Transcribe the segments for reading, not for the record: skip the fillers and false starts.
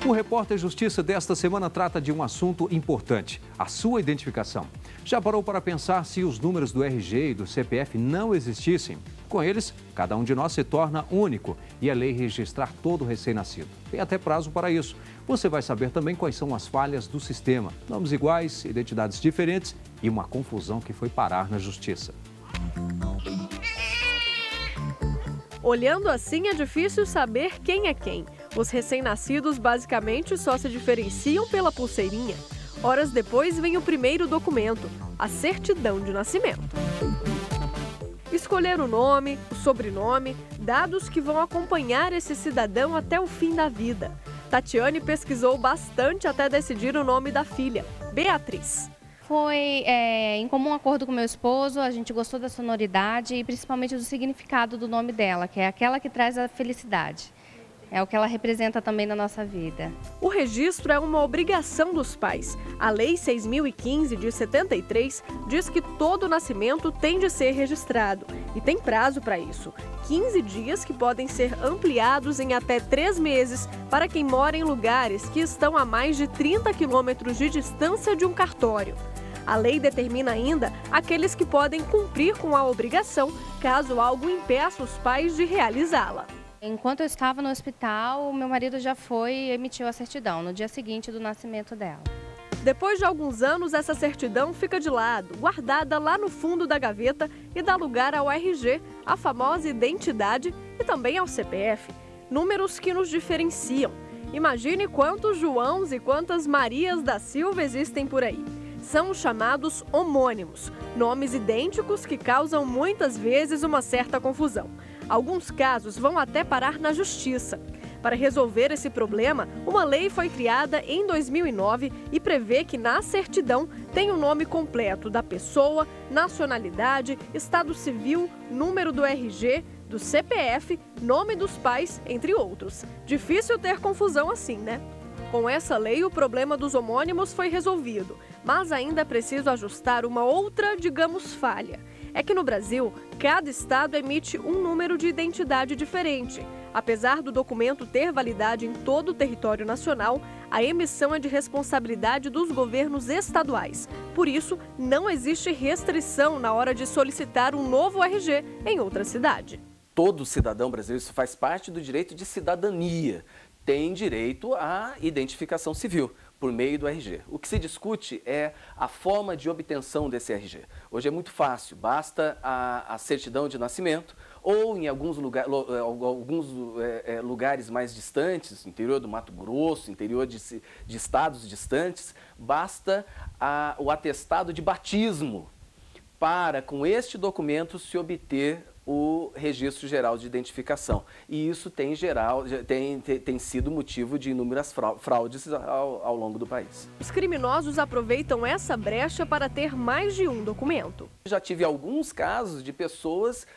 O Repórter Justiça desta semana trata de um assunto importante, a sua identificação. Já parou para pensar se os números do RG e do CPF não existissem? Com eles, cada um de nós se torna único e é lei registrar todo recém-nascido. Tem até prazo para isso. Você vai saber também quais são as falhas do sistema. Nomes iguais, identidades diferentes e uma confusão que foi parar na Justiça. Olhando assim, é difícil saber quem é quem. Os recém-nascidos basicamente só se diferenciam pela pulseirinha. Horas depois vem o primeiro documento, a certidão de nascimento. Escolher o nome, o sobrenome, dados que vão acompanhar esse cidadão até o fim da vida. Tatiane pesquisou bastante até decidir o nome da filha, Beatriz. Foi em comum acordo com meu esposo, a gente gostou da sonoridade e principalmente do significado do nome dela, que é aquela que traz a felicidade. É o que ela representa também na nossa vida. O registro é uma obrigação dos pais. A Lei 6.015 de 73 diz que todo nascimento tem de ser registrado e tem prazo para isso. 15 dias que podem ser ampliados em até 3 meses para quem mora em lugares que estão a mais de 30 quilômetros de distância de um cartório. A lei determina ainda aqueles que podem cumprir com a obrigação caso algo impeça os pais de realizá-la. Enquanto eu estava no hospital, meu marido já foi e emitiu a certidão no dia seguinte do nascimento dela. Depois de alguns anos, essa certidão fica de lado, guardada lá no fundo da gaveta e dá lugar ao RG, a famosa identidade, e também ao CPF, números que nos diferenciam. Imagine quantos Joãos e quantas Marias da Silva existem por aí. São os chamados homônimos, nomes idênticos que causam muitas vezes uma certa confusão. Alguns casos vão até parar na justiça. Para resolver esse problema, uma lei foi criada em 2009 e prevê que na certidão tem o nome completo da pessoa, nacionalidade, estado civil, número do RG, do CPF, nome dos pais, entre outros. Difícil ter confusão assim, né? Com essa lei, o problema dos homônimos foi resolvido, mas ainda é preciso ajustar uma outra, digamos, falha. É que no Brasil, cada estado emite um número de identidade diferente. Apesar do documento ter validade em todo o território nacional, a emissão é de responsabilidade dos governos estaduais. Por isso, não existe restrição na hora de solicitar um novo RG em outra cidade. Todo cidadão brasileiro, isso faz parte do direito de cidadania, tem direito à identificação civil por meio do RG. O que se discute é a forma de obtenção desse RG. Hoje é muito fácil, basta a certidão de nascimento ou em alguns lugares mais distantes, interior do Mato Grosso, interior de estados distantes, basta o atestado de batismo para, com este documento, se obter o Registro Geral de Identificação. E isso tem sido motivo de inúmeras fraudes ao longo do país. Os criminosos aproveitam essa brecha para ter mais de um documento. Já tive alguns casos de pessoas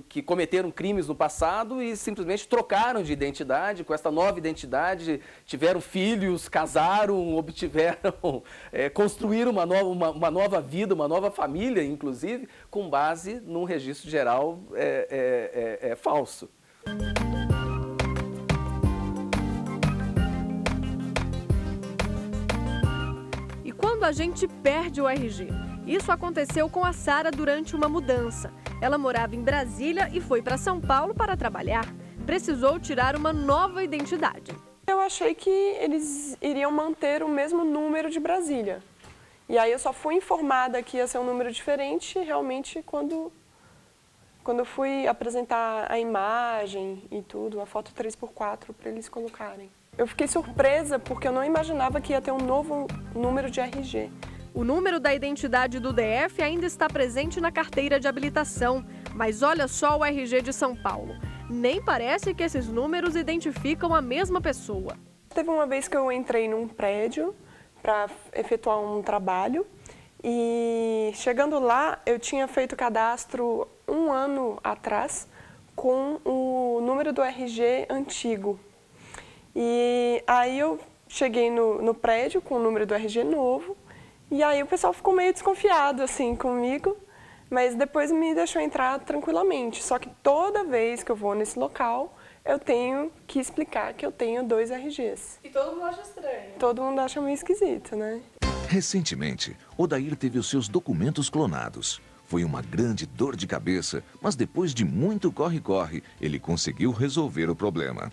que cometeram crimes no passado e simplesmente trocaram de identidade. Com essa nova identidade, tiveram filhos, casaram, obtiveram, construíram uma nova vida, uma nova família, inclusive, com base num registro geral falso. E quando a gente perde o RG? Isso aconteceu com a Sara durante uma mudança. Ela morava em Brasília e foi para São Paulo para trabalhar. Precisou tirar uma nova identidade. Eu achei que eles iriam manter o mesmo número de Brasília. E aí eu só fui informada que ia ser um número diferente realmente quando eu fui apresentar a imagem e tudo, a foto 3x4 para eles colocarem. Eu fiquei surpresa porque eu não imaginava que ia ter um novo número de RG. O número da identidade do DF ainda está presente na carteira de habilitação, mas olha só o RG de São Paulo. Nem parece que esses números identificam a mesma pessoa. Teve uma vez que eu entrei num prédio para efetuar um trabalho e chegando lá eu tinha feito cadastro 1 ano atrás com o número do RG antigo. E aí eu cheguei no prédio com o número do RG novo. E aí o pessoal ficou meio desconfiado assim comigo, mas depois me deixou entrar tranquilamente. Só que toda vez que eu vou nesse local, eu tenho que explicar que eu tenho 2 RGs. E todo mundo acha estranho. Todo mundo acha meio esquisito, né? Recentemente, Odair teve os seus documentos clonados. Foi uma grande dor de cabeça, mas depois de muito corre-corre, ele conseguiu resolver o problema.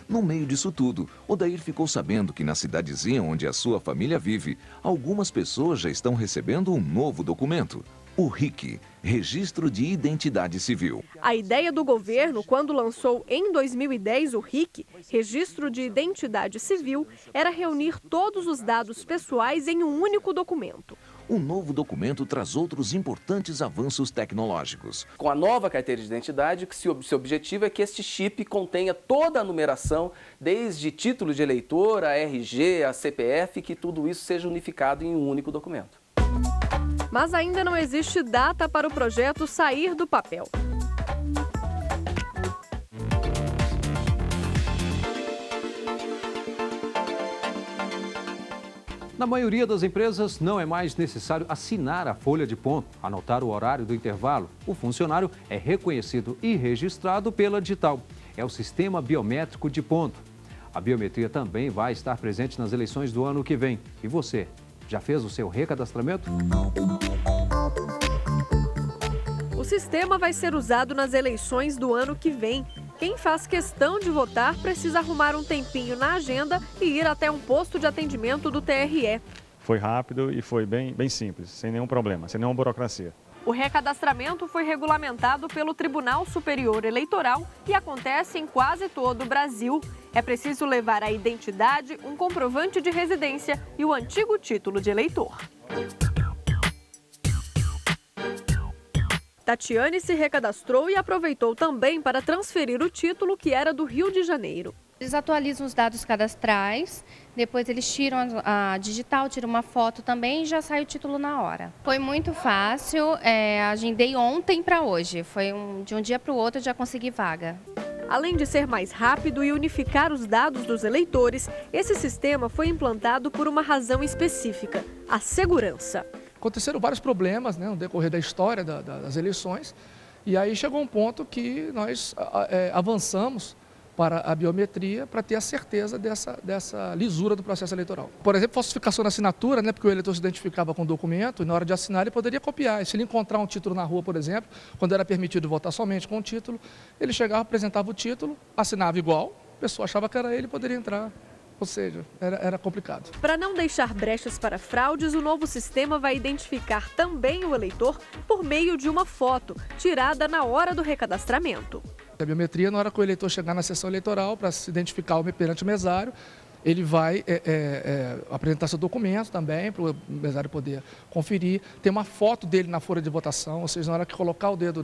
No meio disso tudo, Odair ficou sabendo que na cidadezinha onde a sua família vive, algumas pessoas já estão recebendo um novo documento. O RIC, Registro de Identidade Civil. A ideia do governo, quando lançou em 2010 o RIC, Registro de Identidade Civil, era reunir todos os dados pessoais em um único documento. O novo documento traz outros importantes avanços tecnológicos. Com a nova carteira de identidade, o seu objetivo é que este chip contenha toda a numeração, desde título de eleitor, a RG, a CPF, que tudo isso seja unificado em um único documento. Mas ainda não existe data para o projeto sair do papel. Na maioria das empresas, não é mais necessário assinar a folha de ponto, anotar o horário do intervalo. O funcionário é reconhecido e registrado pela digital. É o sistema biométrico de ponto. A biometria também vai estar presente nas eleições do ano que vem. E você, já fez o seu recadastramento? O sistema vai ser usado nas eleições do ano que vem. Quem faz questão de votar precisa arrumar um tempinho na agenda e ir até um posto de atendimento do TRE. Foi rápido e foi bem simples, sem nenhum problema, sem nenhuma burocracia. O recadastramento foi regulamentado pelo Tribunal Superior Eleitoral e acontece em quase todo o Brasil. É preciso levar a identidade, um comprovante de residência e o antigo título de eleitor. Tatiane se recadastrou e aproveitou também para transferir o título que era do Rio de Janeiro. Eles atualizam os dados cadastrais, depois eles tiram a digital, tiram uma foto também e já sai o título na hora. Foi muito fácil, agendei ontem para hoje, de um dia para o outro eu já consegui vaga. Além de ser mais rápido e unificar os dados dos eleitores, esse sistema foi implantado por uma razão específica: a segurança. Aconteceram vários problemas, né, no decorrer da história das eleições, e aí chegou um ponto que nós avançamos para a biometria para ter a certeza dessa lisura do processo eleitoral. Por exemplo, falsificação da assinatura, né, porque o eleitor se identificava com o documento e na hora de assinar ele poderia copiar. E se ele encontrar um título na rua, por exemplo, quando era permitido votar somente com o título, ele chegava, apresentava o título, assinava igual, a pessoa achava que era ele e poderia entrar. Ou seja, era complicado. Para não deixar brechas para fraudes, o novo sistema vai identificar também o eleitor por meio de uma foto, tirada na hora do recadastramento. A biometria, na hora que o eleitor chegar na sessão eleitoral para se identificar perante o mesário, ele vai apresentar seu documento também, para o mesário poder conferir. Tem uma foto dele na folha de votação, ou seja, na hora que colocar o dedo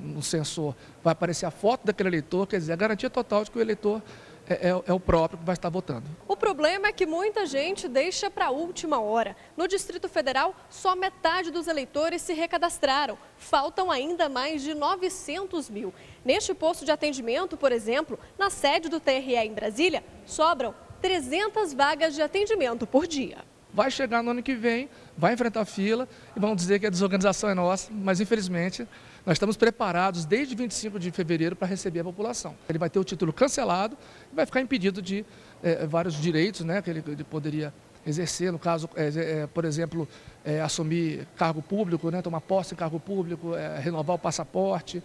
no sensor, vai aparecer a foto daquele eleitor, quer dizer, a garantia total de que o eleitor é o próprio que vai estar votando. O problema é que muita gente deixa para a última hora. No Distrito Federal, só metade dos eleitores se recadastraram. Faltam ainda mais de 900 mil. Neste posto de atendimento, por exemplo, na sede do TRE em Brasília, sobram 300 vagas de atendimento por dia. Vai chegar no ano que vem, vai enfrentar a fila e vão dizer que a desorganização é nossa, mas infelizmente nós estamos preparados desde 25 de fevereiro para receber a população. Ele vai ter o título cancelado e vai ficar impedido de vários direitos, né, que ele poderia exercer, no caso, por exemplo, assumir cargo público, né, tomar posse em cargo público, renovar o passaporte.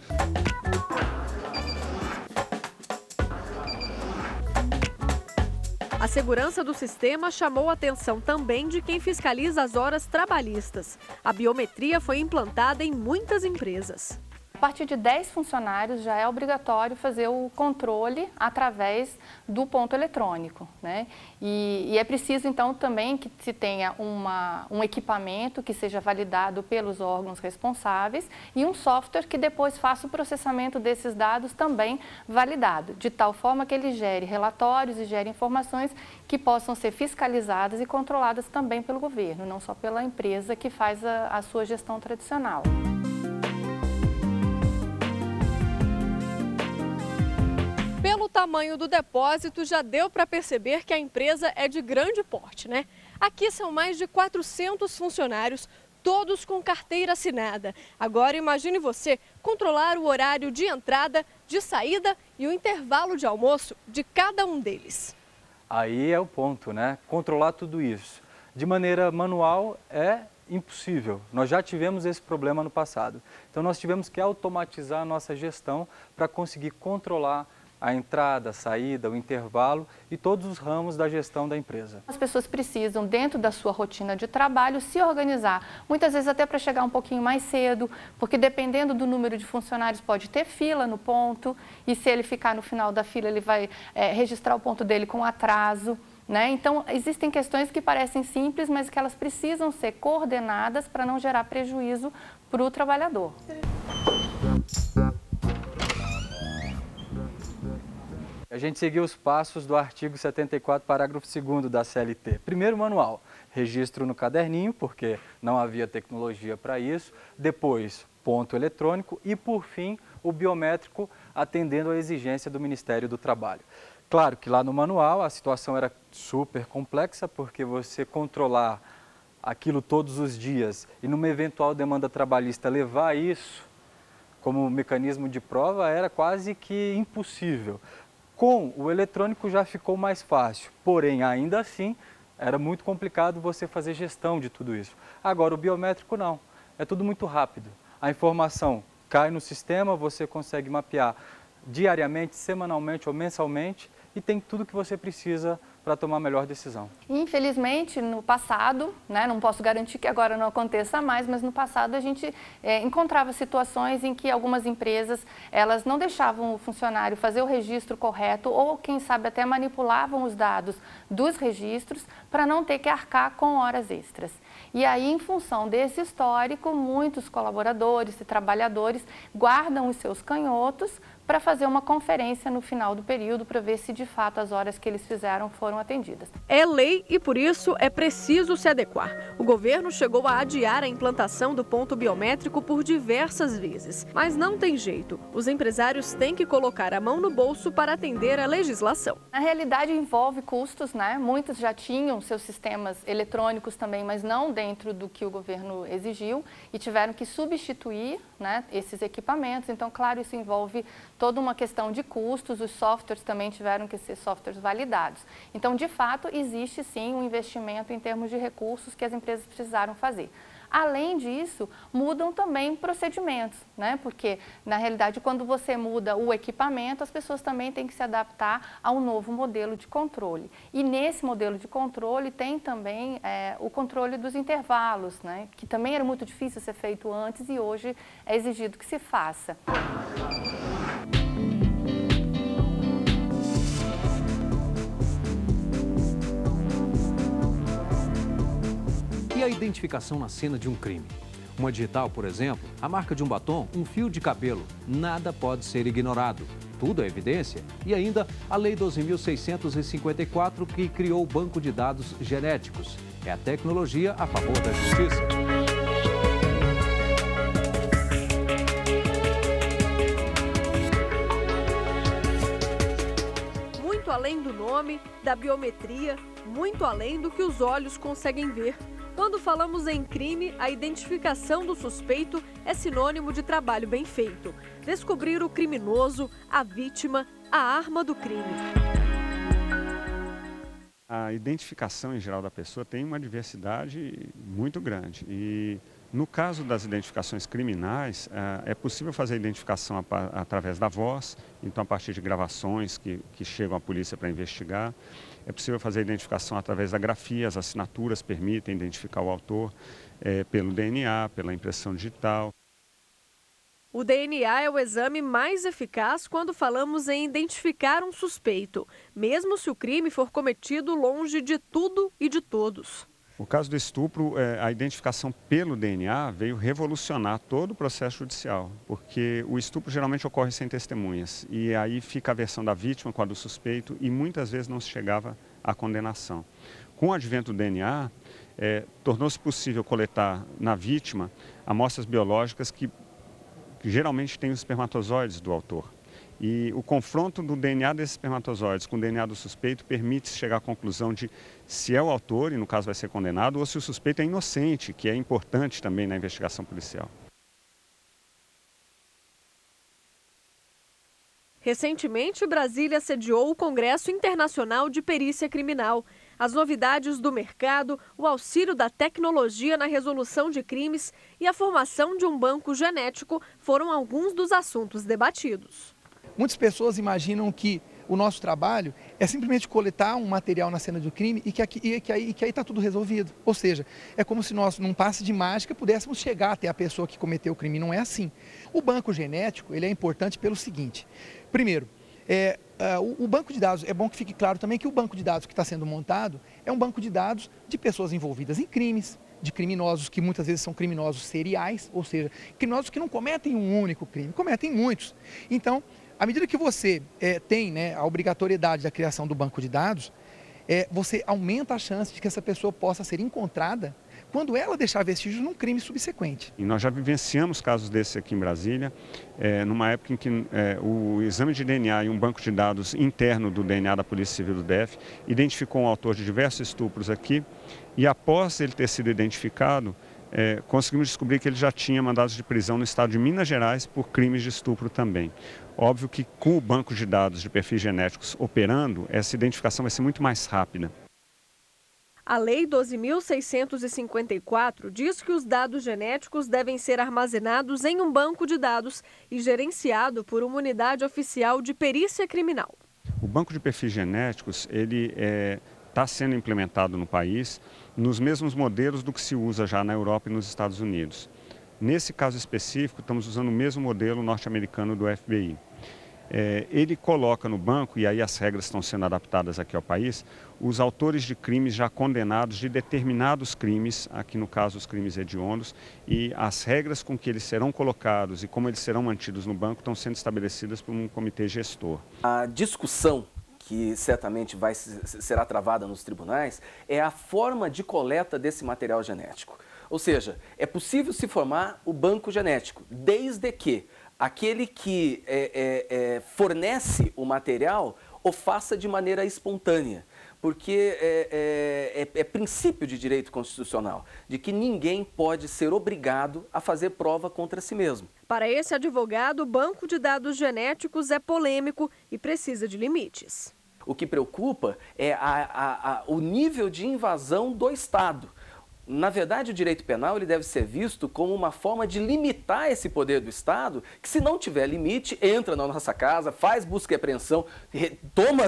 A segurança do sistema chamou a atenção também de quem fiscaliza as horas trabalhistas. A biometria foi implantada em muitas empresas. A partir de 10 funcionários já é obrigatório fazer o controle através do ponto eletrônico, né? E é preciso então também que se tenha um equipamento que seja validado pelos órgãos responsáveis e um software que depois faça o processamento desses dados também validado, de tal forma que ele gere relatórios e gere informações que possam ser fiscalizadas e controladas também pelo governo, não só pela empresa que faz a sua gestão tradicional. Pelo tamanho do depósito, já deu para perceber que a empresa é de grande porte, né? Aqui são mais de 400 funcionários, todos com carteira assinada. Agora imagine você controlar o horário de entrada, de saída e o intervalo de almoço de cada um deles. Aí é o ponto, né? Controlar tudo isso. De maneira manual é impossível. Nós já tivemos esse problema no passado. Então nós tivemos que automatizar a nossa gestão para conseguir controlar a entrada, a saída, o intervalo e todos os ramos da gestão da empresa. As pessoas precisam, dentro da sua rotina de trabalho, se organizar. Muitas vezes até para chegar um pouquinho mais cedo, porque dependendo do número de funcionários pode ter fila no ponto e se ele ficar no final da fila ele vai registrar o ponto dele com atraso. Né? Então, existem questões que parecem simples, mas que elas precisam ser coordenadas para não gerar prejuízo para o trabalhador. A gente seguiu os passos do artigo 74, parágrafo 2º da CLT. Primeiro, manual, registro no caderninho, porque não havia tecnologia para isso. Depois, ponto eletrônico e, por fim, o biométrico, atendendo à exigência do Ministério do Trabalho. Claro que lá no manual a situação era super complexa, porque você controlar aquilo todos os dias e numa eventual demanda trabalhista levar isso como mecanismo de prova era quase que impossível. Com o eletrônico já ficou mais fácil, porém ainda assim era muito complicado você fazer gestão de tudo isso. Agora o biométrico não, é tudo muito rápido. A informação cai no sistema, você consegue mapear diariamente, semanalmente ou mensalmente e tem tudo que você precisa para tomar a melhor decisão. Infelizmente, no passado, né, não posso garantir que agora não aconteça mais, mas no passado a gente encontrava situações em que algumas empresas elas não deixavam o funcionário fazer o registro correto ou, quem sabe, até manipulavam os dados dos registros para não ter que arcar com horas extras. E aí, em função desse histórico, muitos colaboradores e trabalhadores guardam os seus canhotos para fazer uma conferência no final do período para ver se de fato as horas que eles fizeram foram atendidas. É lei e por isso é preciso se adequar. O governo chegou a adiar a implantação do ponto biométrico por diversas vezes, mas não tem jeito. Os empresários têm que colocar a mão no bolso para atender a legislação. Na realidade envolve custos, né? Muitos já tinham seus sistemas eletrônicos também, mas não dentro do que o governo exigiu e tiveram que substituir, né, esses equipamentos. Então, claro, isso envolve toda uma questão de custos, os softwares também tiveram que ser softwares validados. Então, de fato, existe sim um investimento em termos de recursos que as empresas precisaram fazer. Além disso, mudam também procedimentos, né? Porque, na realidade, quando você muda o equipamento, as pessoas também têm que se adaptar a um novo modelo de controle. E nesse modelo de controle tem também o controle dos intervalos, né? Que também era muito difícil ser feito antes e hoje é exigido que se faça. E a identificação na cena de um crime? Uma digital, por exemplo, a marca de um batom, um fio de cabelo. Nada pode ser ignorado. Tudo é evidência. E ainda a Lei 12.654, que criou o Banco de Dados Genéticos. É a tecnologia a favor da justiça. Muito além do nome, da biometria, muito além do que os olhos conseguem ver. Quando falamos em crime, a identificação do suspeito é sinônimo de trabalho bem feito. Descobrir o criminoso, a vítima, a arma do crime. A identificação em geral da pessoa tem uma diversidade muito grande e no caso das identificações criminais, é possível fazer a identificação através da voz, então a partir de gravações que chegam à polícia para investigar. É possível fazer a identificação através da grafia, as assinaturas permitem identificar o autor pelo DNA, pela impressão digital. O DNA é o exame mais eficaz quando falamos em identificar um suspeito, mesmo se o crime for cometido longe de tudo e de todos. No caso do estupro, a identificação pelo DNA veio revolucionar todo o processo judicial, porque o estupro geralmente ocorre sem testemunhas, e aí fica a versão da vítima com a do suspeito, e muitas vezes não se chegava à condenação. Com o advento do DNA, tornou-se possível coletar na vítima amostras biológicas que geralmente têm os espermatozoides do autor. E o confronto do DNA desses espermatozoides com o DNA do suspeito permite chegar à conclusão de se é o autor, e no caso vai ser condenado, ou se o suspeito é inocente, que é importante também na investigação policial. Recentemente, Brasília sediou o Congresso Internacional de Perícia Criminal. As novidades do mercado, o auxílio da tecnologia na resolução de crimes e a formação de um banco genético foram alguns dos assuntos debatidos. Muitas pessoas imaginam que o nosso trabalho é simplesmente coletar um material na cena do crime e que aí está tudo resolvido. Ou seja, é como se nós, num passe de mágica, pudéssemos chegar até a pessoa que cometeu o crime. Não é assim. O banco genético ele é importante pelo seguinte. Primeiro, o banco de dados, é bom que fique claro também que o banco de dados que está sendo montado é um banco de dados de pessoas envolvidas em crimes, de criminosos que muitas vezes são criminosos seriais, ou seja, criminosos que não cometem um único crime, cometem muitos. Então, à medida que você tem a obrigatoriedade da criação do banco de dados, você aumenta a chance de que essa pessoa possa ser encontrada quando ela deixar vestígios num crime subsequente. E nós já vivenciamos casos desses aqui em Brasília, numa época em que o exame de DNA e um banco de dados interno do DNA da Polícia Civil do DF identificou um autor de diversos estupros aqui e após ele ter sido identificado, conseguimos descobrir que ele já tinha mandados de prisão no estado de Minas Gerais por crimes de estupro também. Óbvio que com o banco de dados de perfis genéticos operando, essa identificação vai ser muito mais rápida. A Lei 12.654 diz que os dados genéticos devem ser armazenados em um banco de dados e gerenciado por uma unidade oficial de perícia criminal. O banco de perfis genéticos, ele está sendo implementado no país nos mesmos modelos do que se usa já na Europa e nos Estados Unidos. Nesse caso específico, estamos usando o mesmo modelo norte-americano do FBI. Ele coloca no banco, e aí as regras estão sendo adaptadas aqui ao país, os autores de crimes já condenados de determinados crimes, aqui no caso os crimes hediondos, e as regras com que eles serão colocados e como eles serão mantidos no banco estão sendo estabelecidas por um comitê gestor. A discussão que certamente será travada nos tribunais é a forma de coleta desse material genético. Ou seja, é possível se formar o banco genético, desde que aquele que fornece o material o faça de maneira espontânea, porque é princípio de direito constitucional, de que ninguém pode ser obrigado a fazer prova contra si mesmo. Para esse advogado, o banco de dados genéticos é polêmico e precisa de limites. O que preocupa é o nível de invasão do Estado. Na verdade, o direito penal ele deve ser visto como uma forma de limitar esse poder do Estado, que se não tiver limite, entra na nossa casa, faz busca e apreensão,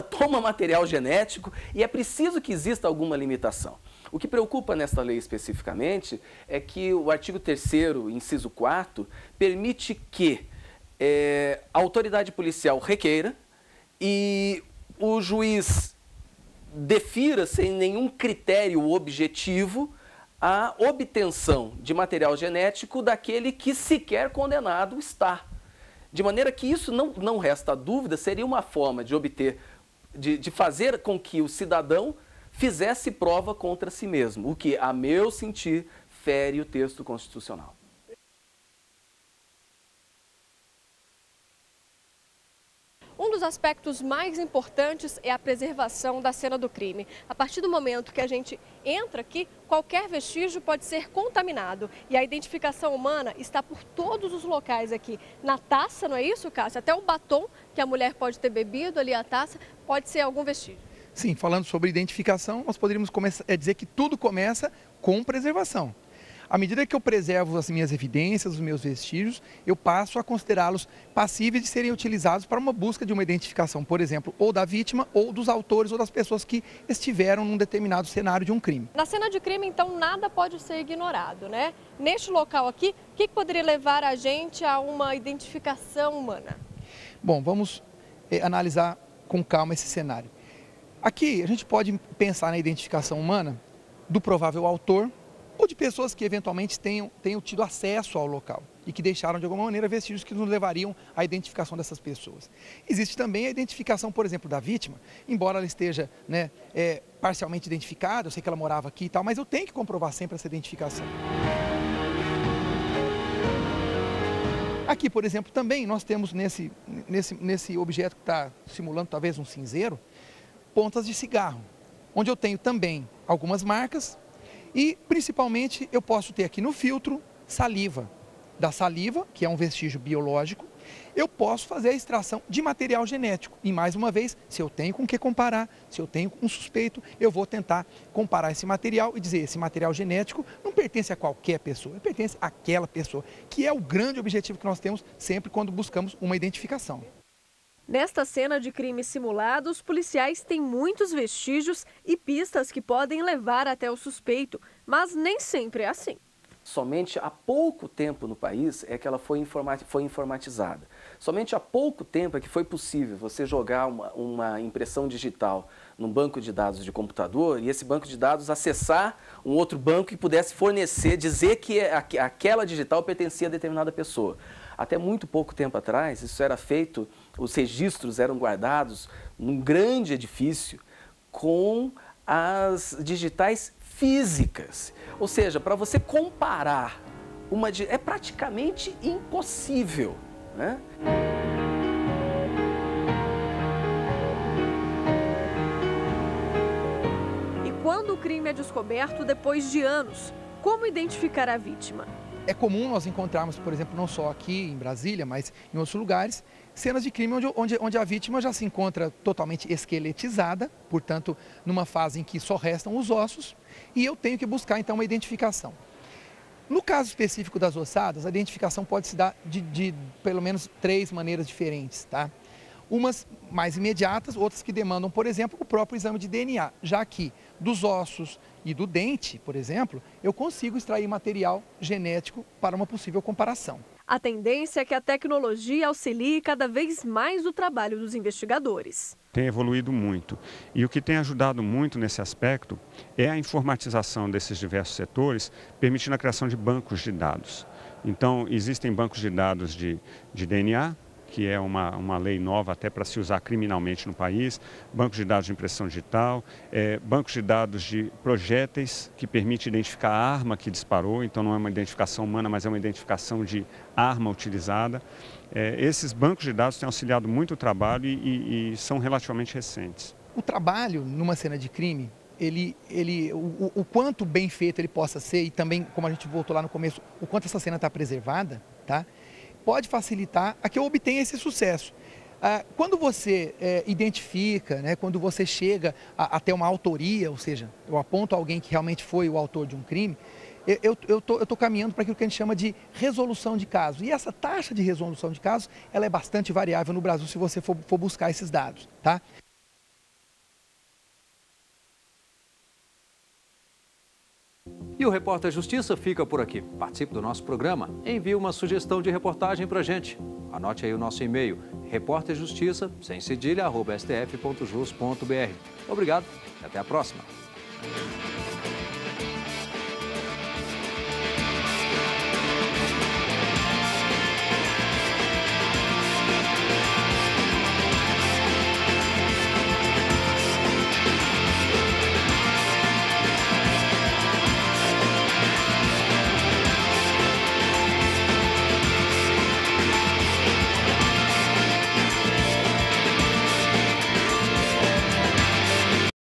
toma material genético e é preciso que exista alguma limitação. O que preocupa nesta lei especificamente é que o artigo 3º, inciso 4º, permite que a autoridade policial requeira e o juiz defira sem nenhum critério objetivo a obtenção de material genético daquele que sequer condenado está. De maneira que isso não resta dúvida, seria uma forma de obter, de fazer com que o cidadão fizesse prova contra si mesmo, o que, a meu sentir, fere o texto constitucional. Um dos aspectos mais importantes é a preservação da cena do crime. A partir do momento que a gente entra aqui, qualquer vestígio pode ser contaminado. E a identificação humana está por todos os locais aqui. Na taça, não é isso, Cássio? Até o batom que a mulher pode ter bebido ali, a taça, pode ser algum vestígio. Sim, falando sobre identificação, nós poderíamos dizer que tudo começa com preservação. À medida que eu preservo as minhas evidências, os meus vestígios, eu passo a considerá-los passíveis de serem utilizados para uma busca de uma identificação, por exemplo, ou da vítima, ou dos autores, ou das pessoas que estiveram num determinado cenário de um crime. Na cena de crime, então, nada pode ser ignorado, né? Neste local aqui, o que poderia levar a gente a uma identificação humana? Bom, vamos analisar com calma esse cenário. Aqui, a gente pode pensar na identificação humana do provável autor, ou de pessoas que eventualmente tenham tido acesso ao local e que deixaram de alguma maneira vestígios que nos levariam à identificação dessas pessoas. Existe também a identificação, por exemplo, da vítima, embora ela esteja parcialmente identificada, eu sei que ela morava aqui e tal, mas eu tenho que comprovar sempre essa identificação. Aqui, por exemplo, também nós temos nesse objeto que está simulando talvez um cinzeiro, pontas de cigarro, onde eu tenho também algumas marcas e, principalmente, eu posso ter aqui no filtro saliva. Da saliva, que é um vestígio biológico, eu posso fazer a extração de material genético. E, mais uma vez, se eu tenho com o que comparar, se eu tenho um suspeito, eu vou tentar comparar esse material e dizer, esse material genético não pertence a qualquer pessoa, pertence àquela pessoa, que é o grande objetivo que nós temos sempre quando buscamos uma identificação. Nesta cena de crime simulado, os policiais têm muitos vestígios e pistas que podem levar até o suspeito, mas nem sempre é assim. Somente há pouco tempo no país é que ela foi informatizada. Somente há pouco tempo é que foi possível você jogar uma impressão digital num banco de dados de computador e esse banco de dados acessar um outro banco e pudesse fornecer, dizer que aquela digital pertencia a determinada pessoa. Até muito pouco tempo atrás, isso era feito, os registros eram guardados num grande edifício com as digitais físicas. Ou seja, para você comparar, é praticamente impossível, né? E quando o crime é descoberto depois de anos, como identificar a vítima? É comum nós encontrarmos, por exemplo, não só aqui em Brasília, mas em outros lugares, cenas de crime onde a vítima já se encontra totalmente esqueletizada, portanto, numa fase em que só restam os ossos, e eu tenho que buscar, então, uma identificação. No caso específico das ossadas, a identificação pode se dar de pelo menos 3 maneiras diferentes, tá? Umas mais imediatas, outras que demandam, por exemplo, o próprio exame de DNA, já que dos ossos e do dente, por exemplo, eu consigo extrair material genético para uma possível comparação. A tendência é que a tecnologia auxilie cada vez mais o trabalho dos investigadores. Tem evoluído muito. E o que tem ajudado muito nesse aspecto é a informatização desses diversos setores, permitindo a criação de bancos de dados. Então, existem bancos de dados de DNA, que é uma lei nova até para se usar criminalmente no país, bancos de dados de impressão digital, bancos de dados de projéteis, que permite identificar a arma que disparou, então não é uma identificação humana, mas é uma identificação de arma utilizada. Esses bancos de dados têm auxiliado muito o trabalho e são relativamente recentes. O trabalho numa cena de crime, o quanto bem feito ele possa ser, e também, como a gente voltou lá no começo, o quanto essa cena está preservada, tá? Pode facilitar a que eu obtenha esse sucesso. Quando você identifica, né, quando você chega até uma autoria, ou seja, eu aponto alguém que realmente foi o autor de um crime, eu estou caminhando para aquilo que a gente chama de resolução de casos. E essa taxa de resolução de casos, ela é bastante variável no Brasil se você for buscar esses dados, tá? E o Repórter Justiça fica por aqui. Participe do nosso programa. Envie uma sugestão de reportagem para a gente. Anote aí o nosso e-mail, repórterjustiça, sem cedilha, @stf.jus.br. Obrigado e até a próxima.